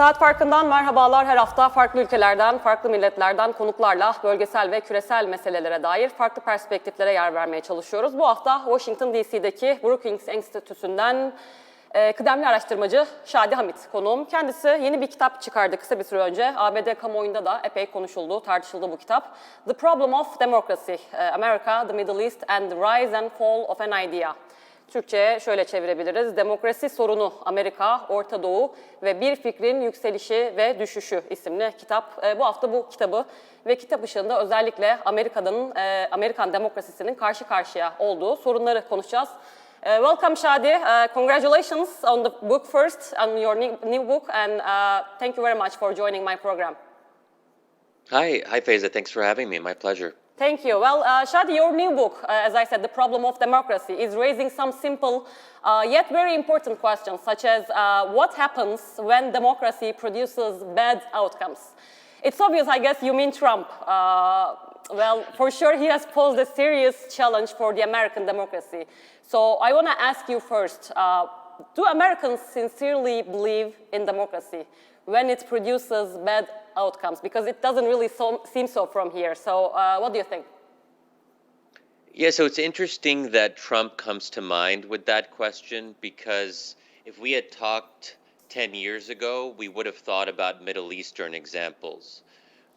Saat Farkı'ndan merhabalar. Her hafta farklı ülkelerden, farklı milletlerden konuklarla bölgesel ve küresel meselelere dair farklı perspektiflere yer vermeye çalışıyoruz. Bu hafta Washington DC'deki Brookings Enstitüsü'nden kıdemli araştırmacı Shadi Hamid konuğum. Kendisi yeni bir kitap çıkardı kısa bir süre önce. ABD kamuoyunda da epey konuşuldu, tartışıldı bu kitap. The Problem of Democracy, America, the Middle East and the Rise and Fall of an Idea. Türkçe'ye şöyle çevirebiliriz. Demokrasi sorunu Amerika, Orta Doğu ve bir fikrin yükselişi ve düşüşü isimli kitap. Bu hafta bu kitabı ve kitap ışığında özellikle Amerikan demokrasisinin karşı karşıya olduğu sorunları konuşacağız. Welcome Shadi. Congratulations on the book first, on your new book, and thank you very much for joining my program. Hi Feyza. Thanks for having me. My pleasure. Thank you. Well, Shadi, your new book, as I said, The Problem of Democracy, is raising some simple yet very important questions, such as what happens when democracy produces bad outcomes? It's obvious, I guess, you mean Trump. Well, for sure, he has posed a serious challenge for the American democracy. So I want to ask you first, do Americans sincerely believe in democracy when it produces bad outcomes? Because it doesn't really seem so from here. So what do you think? Yeah, so it's interesting that Trump comes to mind with that question, because if we had talked 10 years ago, we would have thought about Middle Eastern examples.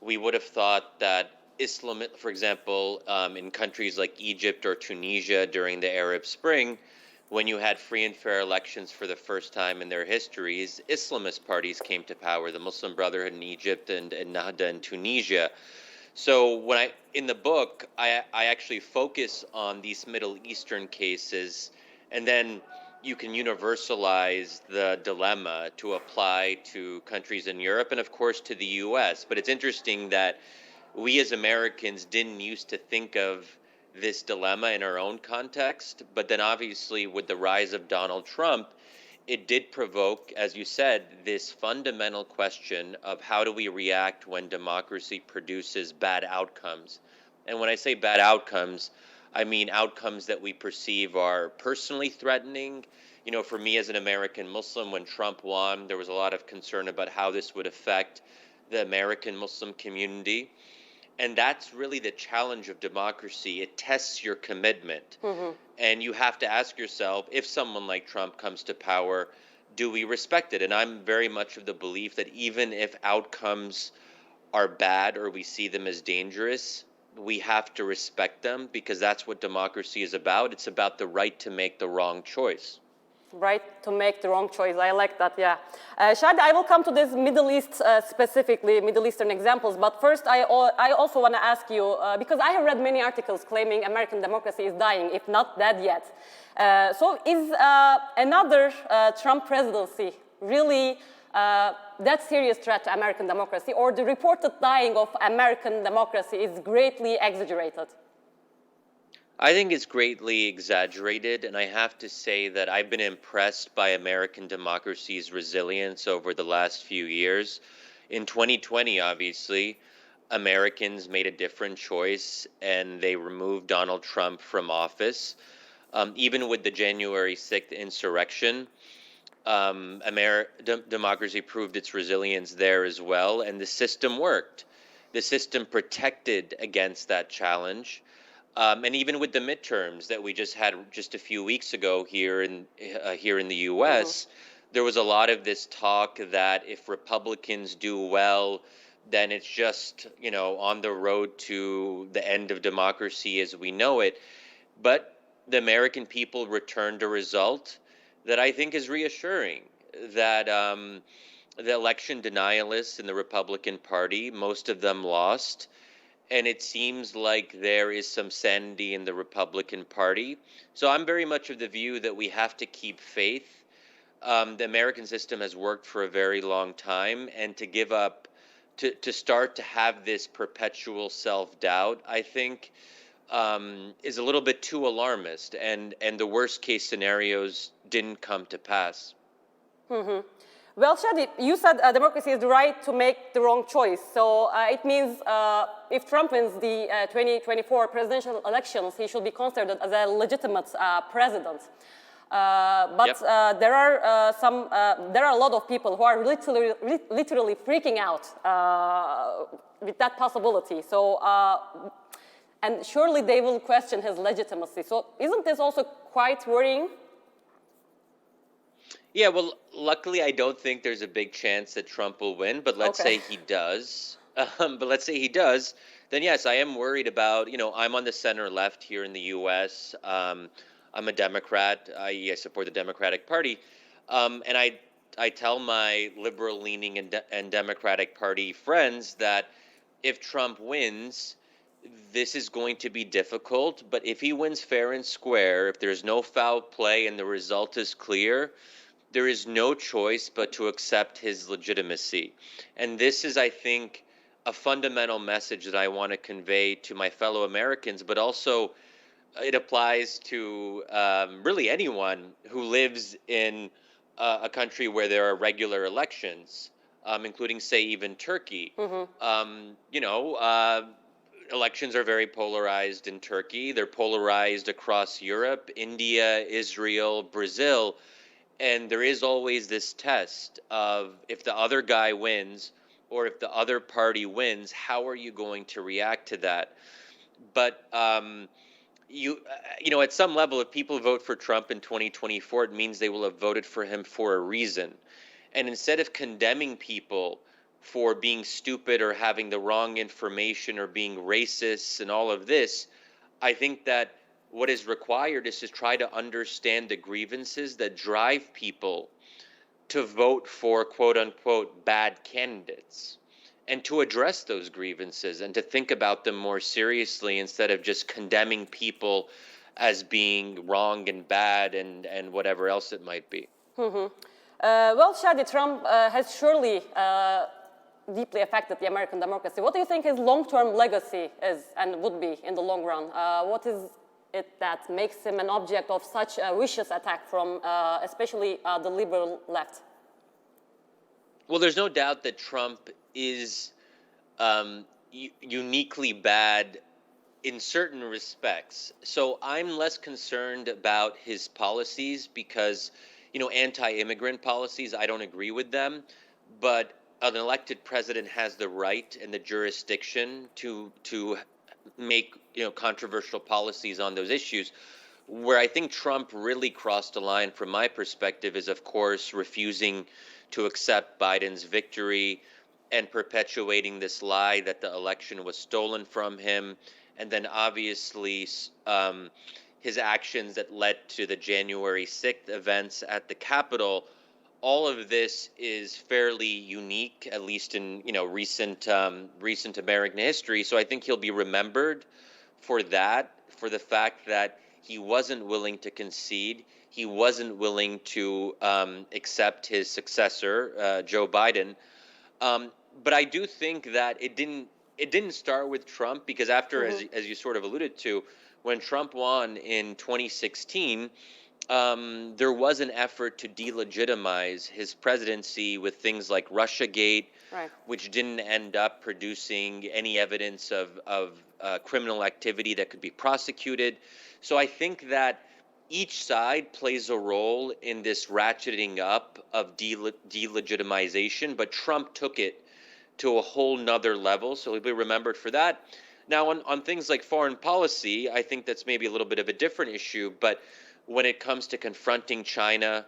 We would have thought that Islam, for example, in countries like Egypt or Tunisia during the Arab Spring, when you had free and fair elections for the first time in their histories, Islamist parties came to power, the Muslim Brotherhood in Egypt and Nahda in Tunisia. So in the book, I actually focus on these Middle Eastern cases, and then you can universalize the dilemma to apply to countries in Europe and, of course, to the US. But it's interesting that we as Americans didn't used to think of this dilemma in our own context, but then obviously with the rise of Donald Trump, it did provoke, as you said, this fundamental question of how do we react when democracy produces bad outcomes. And when I say bad outcomes, I mean outcomes that we perceive are personally threatening. You know, for me as an American Muslim, when Trump won, there was a lot of concern about how this would affect the American Muslim community. And that's really the challenge of democracy. It tests your commitment. Mm-hmm. And you have to ask yourself, if someone like Trump comes to power, do we respect it? And I'm very much of the belief that even if outcomes are bad or we see them as dangerous, we have to respect them, because that's what democracy is about. It's about the right to make the wrong choice. Right to make the wrong choice. I like that, yeah. Shadi, I will come to this Middle East specifically, Middle Eastern examples, but first I also want to ask you, because I have read many articles claiming American democracy is dying, if not dead yet. So is another Trump presidency really that serious threat to American democracy, or the reported dying of American democracy is greatly exaggerated? I think it's greatly exaggerated, and I have to say that I've been impressed by American democracy's resilience over the last few years. In 2020, obviously, Americans made a different choice, and they removed Donald Trump from office. Even with the January 6th insurrection, democracy proved its resilience there as well, and the system worked. The system protected against that challenge. And even with the midterms that we just had just a few weeks ago here in the U.S., mm-hmm. there was a lot of this talk that if Republicans do well, then it's just, you know, on the road to the end of democracy as we know it. But the American people returned a result that I think is reassuring, that the election denialists in the Republican Party, most of them lost. And it seems like there is some sanity in the Republican Party. So I'm very much of the view that we have to keep faith. The American system has worked for a very long time, and to give up, to start to have this perpetual self-doubt, I think, is a little bit too alarmist, and the worst case scenarios didn't come to pass. Mm-hmm. Well, Shadi, you said democracy is the right to make the wrong choice. So it means if Trump wins the 2024 presidential elections, he should be considered as a legitimate president. But there are a lot of people who are literally freaking out with that possibility. So, and surely they will question his legitimacy. So, isn't this also quite worrying? Yeah, well, luckily, I don't think there's a big chance that Trump will win, but let's say he does. Then yes, I am worried about, I'm on the center left here in the US. I'm a Democrat. I support the Democratic Party. And I tell my liberal leaning and Democratic Party friends that if Trump wins, this is going to be difficult. But if he wins fair and square, if there's no foul play and the result is clear, there is no choice but to accept his legitimacy. And this is, I think, a fundamental message that I want to convey to my fellow Americans, but also it applies to really anyone who lives in a country where there are regular elections, including, say, even Turkey. Elections are very polarized in Turkey. They're polarized across Europe, India, Israel, Brazil. And there is always this test of if the other guy wins or if the other party wins, how are you going to react to that? But at some level, if people vote for Trump in 2024, it means they will have voted for him for a reason. And instead of condemning people for being stupid or having the wrong information or being racist and all of this, I think that what is required is to try to understand the grievances that drive people to vote for quote unquote bad candidates and to address those grievances and to think about them more seriously instead of just condemning people as being wrong and bad and whatever else it might be. Well, Shadi, Trump has surely deeply affected the American democracy. What do you think his long-term legacy is and would be in the long run? What is it that makes him an object of such a vicious attack from especially the liberal left? Well, there's no doubt that Trump is uniquely bad in certain respects. So I'm less concerned about his policies because, anti-immigrant policies, I don't agree with them. But an elected president has the right and the jurisdiction to make controversial policies on those issues. Where I think Trump really crossed a line from my perspective is, of course, refusing to accept Biden's victory and perpetuating this lie that the election was stolen from him. And then obviously his actions that led to the January 6th events at the Capitol. All of this is fairly unique, at least in recent American history. So I think he'll be remembered for that, for the fact that he wasn't willing to concede. He wasn't willing to accept his successor, Joe Biden. But I do think that it didn't start with Trump because after, as you sort of alluded to, when Trump won in 2016. There was an effort to delegitimize his presidency with things like Russiagate, right, which didn't end up producing any evidence of criminal activity that could be prosecuted. So I think that each side plays a role in this ratcheting up of delegitimization, but Trump took it to a whole nother level. So he'll be remembered for that. Now, on things like foreign policy, I think that's maybe a little bit of a different issue, but when it comes to confronting China,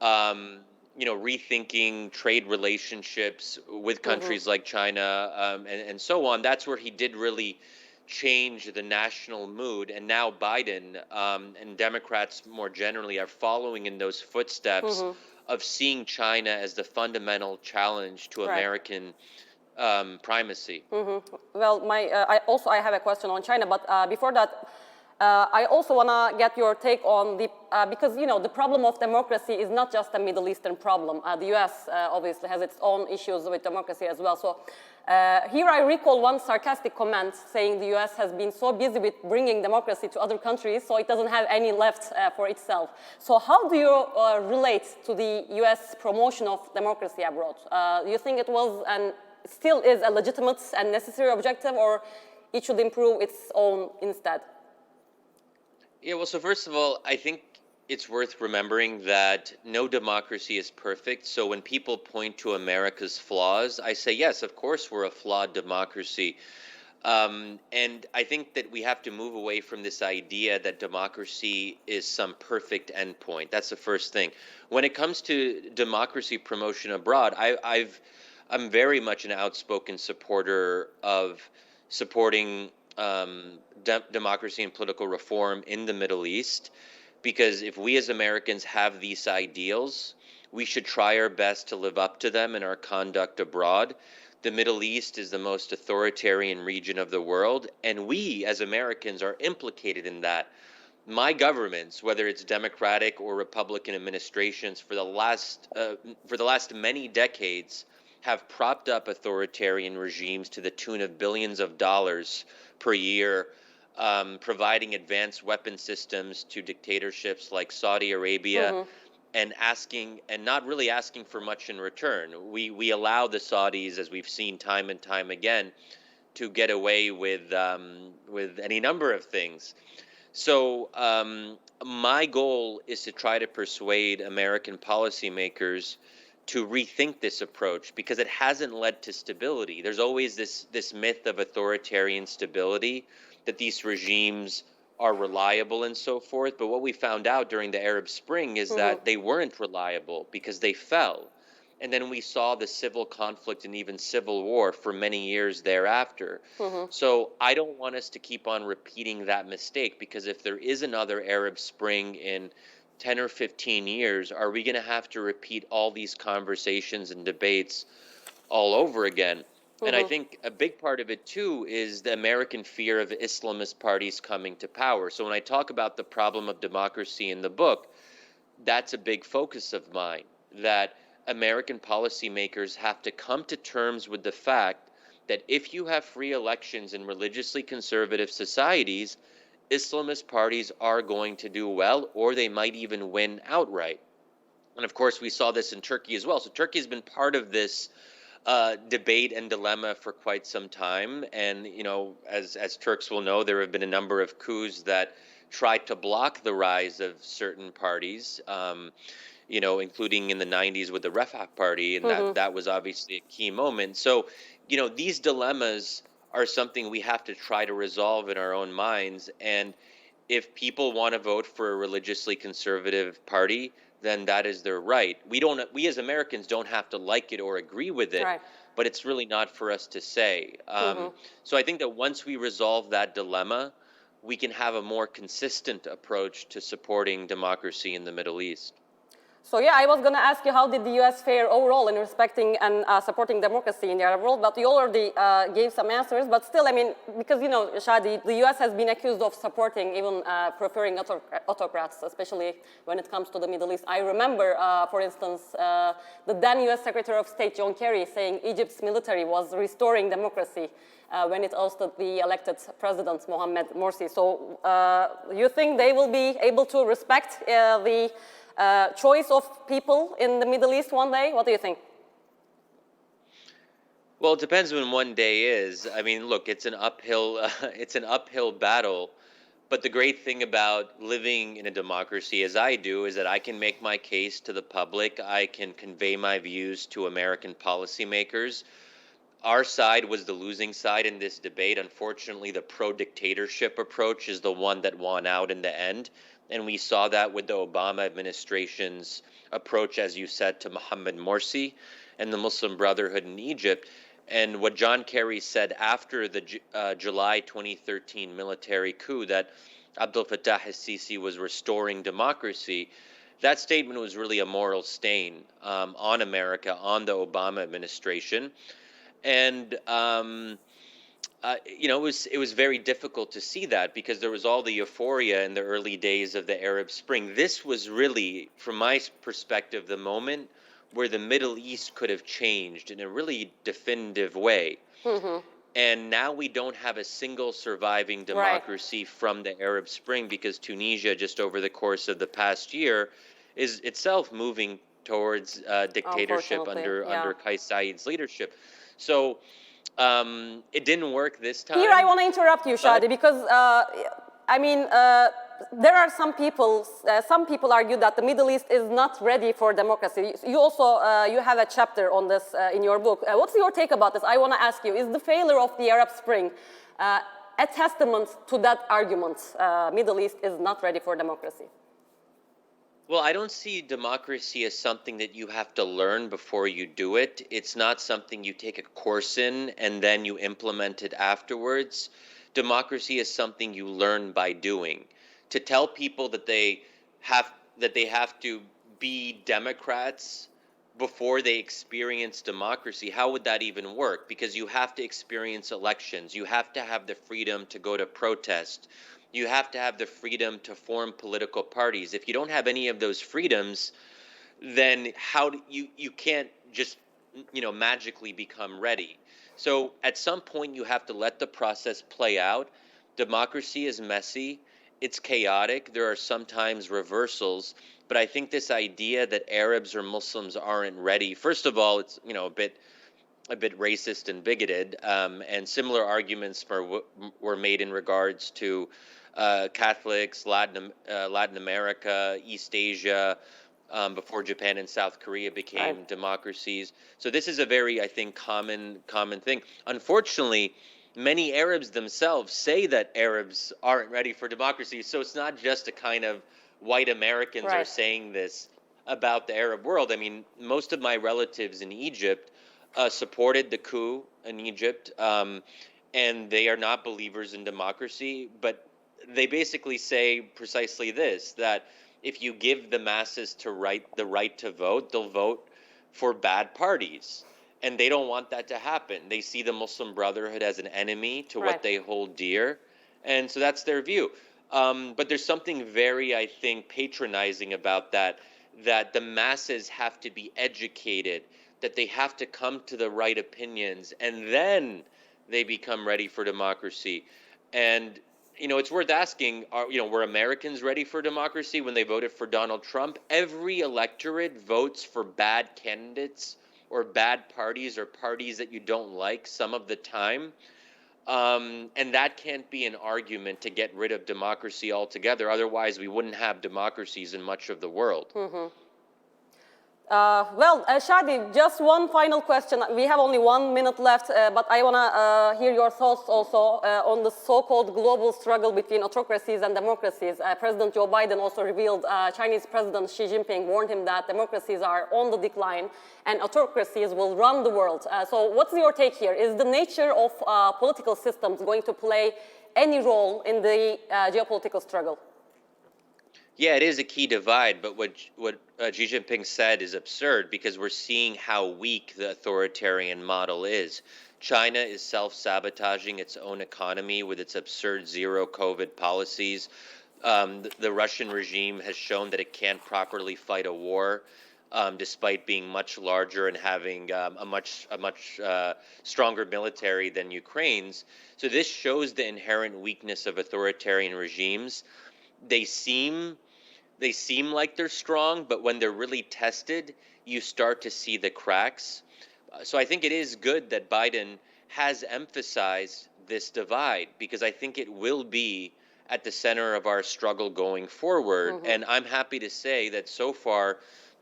rethinking trade relationships with countries like China and so on, that's where he did really change the national mood. And now Biden and Democrats more generally are following in those footsteps of seeing China as the fundamental challenge to American primacy. Well, I have a question on China, but before that, I also want to get your take on because the problem of democracy is not just a Middle Eastern problem. The U.S. Obviously has its own issues with democracy as well. So here I recall one sarcastic comment saying the U.S. has been so busy with bringing democracy to other countries, so it doesn't have any left for itself. So how do you relate to the U.S. promotion of democracy abroad? Do you think it was and still is a legitimate and necessary objective, or it should improve its own instead? Yeah, well, so first of all, I think it's worth remembering that no democracy is perfect. So when people point to America's flaws, I say, yes, of course, we're a flawed democracy. And I think that we have to move away from this idea that democracy is some perfect endpoint. That's the first thing. When it comes to democracy promotion abroad, I'm very much an outspoken supporter of supporting democracy and political reform in the Middle East, because if we as Americans have these ideals, we should try our best to live up to them in our conduct abroad. The Middle East is the most authoritarian region of the world, and we as Americans are implicated in that. My governments, whether it's Democratic or Republican administrations, for the last many decades, have propped up authoritarian regimes to the tune of billions of dollars per year, providing advanced weapon systems to dictatorships like Saudi Arabia, and not really asking for much in return. We allow the Saudis, as we've seen time and time again, to get away with any number of things. So my goal is to try to persuade American policymakers to rethink this approach, because it hasn't led to stability. There's always this myth of authoritarian stability, that these regimes are reliable and so forth. But what we found out during the Arab Spring is that they weren't reliable, because they fell. And then we saw the civil conflict and even civil war for many years thereafter. So I don't want us to keep on repeating that mistake, because if there is another Arab Spring in 10 or 15 years, are we going to have to repeat all these conversations and debates all over again? And I think a big part of it, too, is the American fear of Islamist parties coming to power. So when I talk about the problem of democracy in the book, that's a big focus of mine, that American policymakers have to come to terms with the fact that if you have free elections in religiously conservative societies, Islamist parties are going to do well, or they might even win outright. And of course, we saw this in Turkey as well. So Turkey has been part of this debate and dilemma for quite some time. And, as Turks will know, there have been a number of coups that tried to block the rise of certain parties, including in the 90s with the Refah Party. And that was obviously a key moment. So, these dilemmas are something we have to try to resolve in our own minds. And if people want to vote for a religiously conservative party, then that is their right. We as Americans don't have to like it or agree with it, Right. but it's really not for us to say. So I think that once we resolve that dilemma, we can have a more consistent approach to supporting democracy in the Middle East. So yeah, I was going to ask you, how did the U.S. fare overall in respecting and supporting democracy in the Arab world? But you already gave some answers. But still, I mean, because, Shadi, the U.S. has been accused of supporting, even preferring autocrats, especially when it comes to the Middle East. I remember, for instance, the then U.S. Secretary of State John Kerry saying Egypt's military was restoring democracy when it ousted the elected president, Mohamed Morsi. So you think they will be able to respect the choice of people in the Middle East one day? What do you think? Well, it depends when one day is. I mean, look, it's an uphill battle. But the great thing about living in a democracy, as I do, is that I can make my case to the public. I can convey my views to American policymakers. Our side was the losing side in this debate. Unfortunately, the pro-dictatorship approach is the one that won out in the end. And we saw that with the Obama administration's approach, as you said, to Mohamed Morsi and the Muslim Brotherhood in Egypt. And what John Kerry said after the July 2013 military coup, that Abdel Fattah al-Sisi was restoring democracy, that statement was really a moral stain on America, on the Obama administration. And it was very difficult to see that, because there was all the euphoria in the early days of the Arab Spring. This was really, from my perspective, the moment where the Middle East could have changed in a really definitive way. And now we don't have a single surviving democracy from the Arab Spring, because Tunisia, just over the course of the past year, is itself moving towards dictatorship under Kais Saied's leadership. So it didn't work this time. Here I want to interrupt you, Shadi, because, there are some people argue that the Middle East is not ready for democracy. You also you have a chapter on this in your book. What's your take about this? I want to ask you, is the failure of the Arab Spring a testament to that argument? Middle East is not ready for democracy. Well, I don't see democracy as something that you have to learn before you do it. It's not something you take a course in and then you implement it afterwards. Democracy is something you learn by doing. To tell people that they have to be Democrats before they experience democracy, how would that even work? Because you have to experience elections. You have to have the freedom to go to protest. You have to have the freedom to form political parties. If you don't have any of those freedoms, then you can't just magically become ready. So at some point you have to let the process play out. Democracy is messy. It's chaotic. There are sometimes reversals, but I think this idea that Arabs or Muslims aren't ready, first of all, it's a bit racist and bigoted, and similar arguments were made in regards to Catholics, Latin America, East Asia, before Japan and South Korea became democracies. So this is a very, I think, common thing. Unfortunately, many Arabs themselves say that Arabs aren't ready for democracy. So it's not just a kind of white Americans are saying this about the Arab world. I mean, most of my relatives in Egypt supported the coup in Egypt, and they are not believers in democracy, but they basically say precisely this, that if you give the masses the right to vote, they'll vote for bad parties. And they don't want that to happen. They see the Muslim Brotherhood as an enemy to what they hold dear. And so that's their view. But there's something very, I think, patronizing about that the masses have to be educated, that they have to come to the right opinions, and then they become ready for democracy. And it's worth asking, were Americans ready for democracy when they voted for Donald Trump? Every electorate votes for bad candidates or bad parties or parties that you don't like some of the time. And that can't be an argument to get rid of democracy altogether. Otherwise, we wouldn't have democracies in much of the world. Mm-hmm. Shadi, just one final question. We have only 1 minute left, but I want to hear your thoughts also on the so-called global struggle between autocracies and democracies. President Joe Biden also revealed Chinese President Xi Jinping warned him that democracies are on the decline and autocracies will run the world. So what's your take here? Is the nature of political systems going to play any role in the geopolitical struggle? Yeah, it is a key divide, but what Xi Jinping said is absurd because we're seeing how weak the authoritarian model is. China is self-sabotaging its own economy with its absurd zero COVID policies. The Russian regime has shown that it can't properly fight a war, despite being much larger and having a much stronger military than Ukraine's. So this shows the inherent weakness of authoritarian regimes. They seem like they're strong, but when they're really tested, you start to see the cracks. So I think it is good that Biden has emphasized this divide because I think it will be at the center of our struggle going forward. Mm-hmm. And I'm happy to say that so far,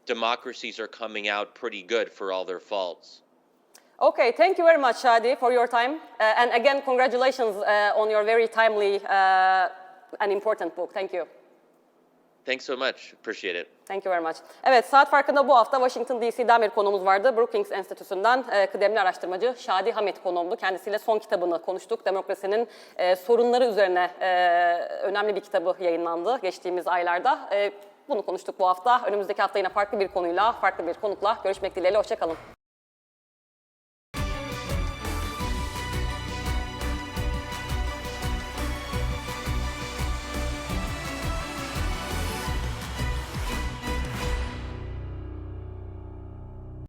democracies are coming out pretty good for all their faults. Okay, thank you very much, Shadi, for your time. And again, congratulations on your very timely and important book. Thank you. Thanks so much. Appreciate it. Thank you very much. Evet, Saat Farkı'nda bu hafta Washington DC'den bir konuğumuz vardı. Brookings Enstitüsü'nden kıdemli araştırmacı Shadi Hamid konuğumdu. Kendisiyle son kitabını konuştuk. Demokrasinin sorunları üzerine önemli bir kitabı yayınlandı geçtiğimiz aylarda. Bunu konuştuk bu hafta. Önümüzdeki hafta yine farklı bir konuyla, farklı bir konukla görüşmek dileğiyle. Hoşça kalın.